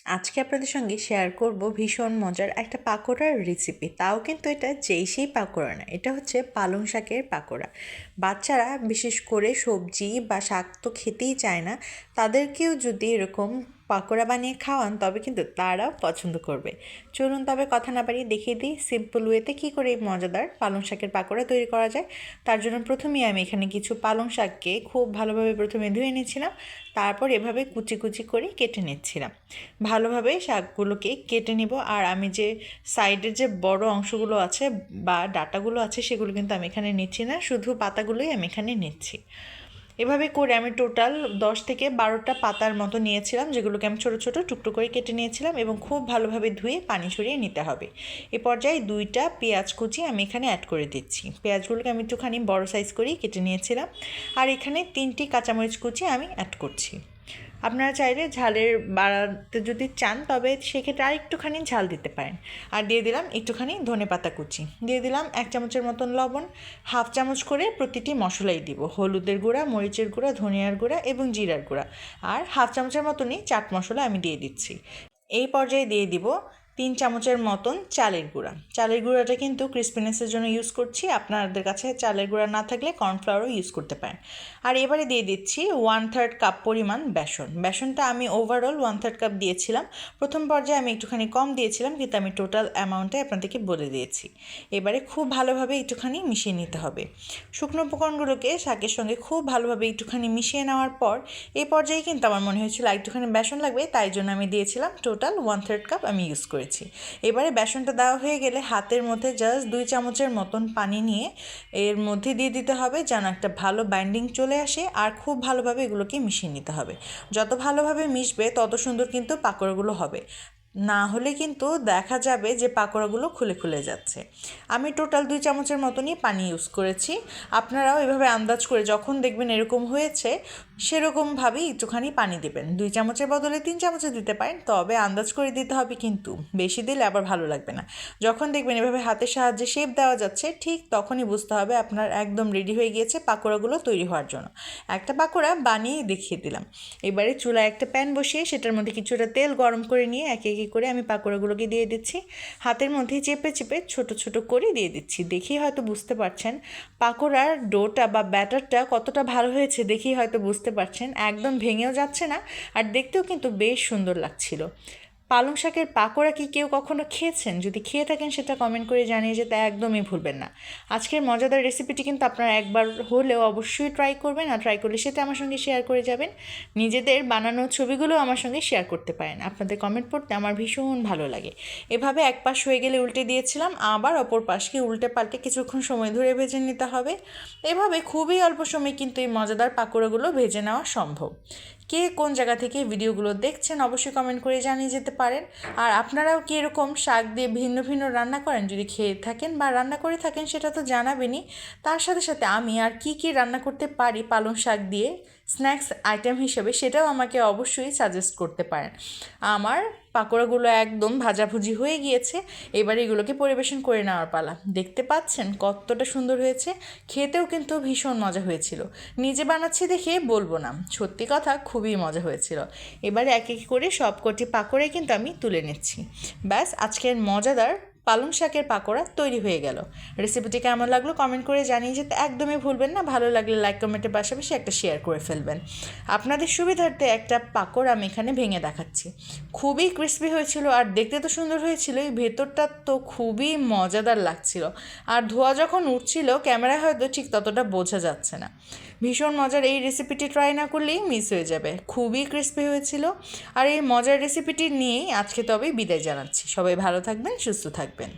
আজকে আপনাদের সঙ্গে শেয়ার করব ভীষণ মজার একটা পাকোড়ার রেসিপি। তাও কিন্তু এটা সেই পাকোড়া না, এটা হচ্ছে পালং শাকের পাকোড়া। বাচ্চারা বিশেষ করে সবজি বা শাক তো খেতেই চায় না, তাদেরকেও যদি এরকম পাকোড়া বানিয়ে খাওয়ান তবে কিন্তু তারাও পছন্দ করবে। চলুন তবে কথা না বাড়িয়ে দেখিয়ে দিই সিম্পল ওয়েতে কী করে এই মজাদার পালং শাকের পাকোড়া তৈরি করা যায়। তার জন্য প্রথমেই আমি এখানে কিছু পালং শাককে খুব ভালোভাবে প্রথমে ধুয়ে নিয়েছিলাম, তারপর এভাবে কুচি কুচি করে কেটে নিচ্ছিলাম। ভালোভাবে শাকগুলোকে কেটে নিব। আর আমি যে সাইডের যে বড় অংশগুলো আছে বা ডাঁটাগুলো আছে সেগুলো কিন্তু আমি এখানে নিচ্ছি না, শুধু পাতাগুলোই আমি এখানে নিচ্ছি। এভাবে করে আমি টোটাল 10 থেকে 12টা পাতার মতো নিয়েছিলাম, যেগুলোকে আমি ছোটো ছোটো টুকরো করে কেটে নিয়েছিলাম এবং খুব ভালোভাবে ধুয়ে পানি ছড়িয়ে নিতে হবে। এ পর্যায়ে 2টা পেঁয়াজ কুচি আমি এখানে অ্যাড করে দিচ্ছি। পেঁয়াজগুলোকে আমি একটুখানি বড় সাইজ করেই কেটে নিয়েছিলাম। আর এখানে 3টি কাঁচামরিচ কুচি আমি অ্যাড করছি। আপনারা চাইলে ঝালের বাড়াতে যদি চান তবে সেক্ষেত্রে আর একটুখানি ঝাল দিতে পারেন। আর দিয়ে দিলাম একটুখানি ধনেপাতা কুচি, দিয়ে দিলাম 1 চামচের মতন লবণ, 1/2 চামচ করে প্রতিটি মশলাই দিব। হলুদের গুঁড়া, মরিচের গুঁড়া, ধনিয়ার গুঁড়া এবং জিরার গুঁড়া, আর 1/2 চামচের মতনই চাট মশলা আমি দিয়ে দিচ্ছি। এই পর্যায়ে দিয়ে দিব 3 চামচের মতন চালের গুঁড়া। চালের গুঁড়াটা কিন্তু ক্রিস্পিনেসের জন্য ইউজ করছি, আপনাদের কাছে চালের গুঁড়া না থাকলে কর্নফ্লাওয়ারও ইউজ করতে পারেন। আর এবারে দিয়ে দিচ্ছি 1/3 কাপ পরিমাণ বেসনটা আমি ওভারঅল 1/3 কাপ দিয়েছিলাম। প্রথম পর্যায়ে আমি একটুখানি কম দিয়েছিলাম, কিন্তু আমি টোটাল অ্যামাউন্টে আপনাদেরকে বলে দিয়েছি। এবারে খুব ভালোভাবে একটুখানি মিশিয়ে নিতে হবে। শুকনো উপকরণগুলোকে শাকের সঙ্গে খুব ভালোভাবে একটুখানি মিশিয়ে নেওয়ার পর এই পর্যায়ে কিন্তু আমার মনে হয়েছিল একটুখানি বেসন লাগবে, তাই জন্য আমি দিয়েছিলাম টোটাল 1/3 কাপ আমি ইউজ করেছি। এবারে বেসনটা দেওয়া হয়ে গেলে হাতের মধ্যে জাস্ট 2 চামচের মতন পানি নিয়ে এর মধ্যে দিয়ে দিতে হবে, যেন একটা ভালো বাইন্ডিং চলে আসে। আর খুব ভালোভাবে এগুলোকে মিশিয়ে নিতে হবে। যত ভালোভাবে মিশবে তত সুন্দর কিন্তু পাকোড়াগুলো হবে, না হলে কিন্তু দেখা যাবে যে পাকোড়াগুলো খুলে খুলে যাচ্ছে। আমি টোটাল 2 চামচের মতনই পানি ইউজ করেছি। আপনারাও এভাবে আন্দাজ করে যখন দেখবেন এরকম হয়েছে সেরকমভাবেই একটুখানি পানি দেবেন। 2 চামচের বদলে 3 চামচে দিতে পারেন, তবে আন্দাজ করে দিতে হবে, কিন্তু বেশি দিলে আবার ভালো লাগবে না। যখন দেখবেন এভাবে হাতের সাহায্যে শেপ দেওয়া যাচ্ছে ঠিক তখনই বুঝতে হবে আপনার একদম রেডি হয়ে গিয়েছে পাকোড়াগুলো তৈরি হওয়ার জন্য। একটা পাকোড়া বানিয়ে দেখিয়ে দিলাম। এবারে চুলায় একটা প্যান বসিয়ে সেটার মধ্যে কিছুটা তেল গরম করে নিয়ে একে একে করে আমি পাকোড়াগুলোকে দিয়ে দিচ্ছি। হাতের মধ্যে চেপে চেপে ছোট ছোট করে দিয়ে দিচ্ছি। দেখেই হয়তো বুঝতে পারছেন পাকোড়ার ডোটা বা ব্যাটারটা কতটা ভালো হয়েছে, দেখেই হয়তো বুঝতে পারছেন একদম ভেঙেও যাচ্ছে না, আর দেখতেও কিন্তু বেশ সুন্দর লাগছিল। পালং শাকের পাকোড়া কি কেউ কখনো খেয়েছেন? যদি খেয়ে থাকেন সেটা কমেন্ট করে জানিয়ে যেতে একদমই ভুলবেন না। আজকের মজাদার রেসিপিটি কিন্তু আপনারা একবার হলেও অবশ্যই ট্রাই করবেন, আর ট্রাই করলে সেটা আমার সঙ্গে শেয়ার করে যাবেন। নিজেদের বানানো ছবিগুলো আমার সঙ্গে শেয়ার করতে পারেন, আপনাদের কমেন্ট পড়তে আমার ভীষণ ভালো লাগে। এভাবে এক পাশ হয়ে গেলে উল্টে দিয়েছিলাম, আবার অপর পাশকে উল্টে পাল্টে কিছুক্ষণ সময় ধরে ভেজে নিতে হবে। এভাবে খুবই অল্প সময় কিন্তু এই মজাদার পাকোড়াগুলো ভেজে নেওয়া সম্ভব। কে কোন জায়গা থেকে ভিডিওগুলো দেখছেন অবশ্যই কমেন্ট করে জানিয়ে যেতে পারেন। আর আপনারাও কি এরকম শাক দিয়ে ভিন্ন ভিন্ন রান্না করেন? যদি খেয়ে থাকেন বা রান্না করে থাকেন সেটা তো জানাবেনই। তার সাথে সাথে আমি আর কি রান্না করতে পারি পালং শাক দিয়ে স্ন্যাক্স আইটেম হিসেবে সেটাও আমাকে অবশ্যই সাজেস্ট করতে পারেন। আমার পাকোড়াগুলো একদম ভাজাভুজি হয়ে গিয়েছে, এবার এগুলোকে পরিবেশন করে নেওয়ার পালা। দেখতে পাচ্ছেন কতটা সুন্দর হয়েছে, খেতেও কিন্তু ভীষণ মজা হয়েছিল। নিজে বানাচ্ছি দেখে বলবো না, সত্যি কথা খুবই মজা হয়েছিল। এবারে এক এক করে সবকটি পাকোড়াই কিন্তু আমি তুলে নিচ্ছি। ব্যাস, আজকের মজাদার পালং শাকের পাকোড়া তৈরি হয়ে গেল। রেসিপিটি কেমন লাগলো কমেন্ট করে জানিয়ে যেতে একদমই ভুলবেন না। ভালো লাগলে লাইক কমেন্টের পাশাপাশি একটা শেয়ার করে ফেলবেন। আপনাদের সুবিধার্থে একটা পাকোড়া আমি এখানে ভেঙে দেখাচ্ছি। খুবই ক্রিস্পি হয়েছিল আর দেখতে তো সুন্দর হয়েছিল, এই ভেতরটা তো খুবই মজাদার লাগছিল। আর ধোয়া যখন উঠছিল ক্যামেরায় হয়তো ঠিক ততটা বোঝা যাচ্ছে না। ভীষণ মজার এই রেসিপিটি ট্রাই না করলেই মিস হয়ে যাবে, খুবই ক্রিস্পি হয়েছিল। আর এই মজার রেসিপিটি নিয়েই আজকে তবেই বিদায় জানাচ্ছি। সবাই ভালো থাকবেন, সুস্থ থাকবেন।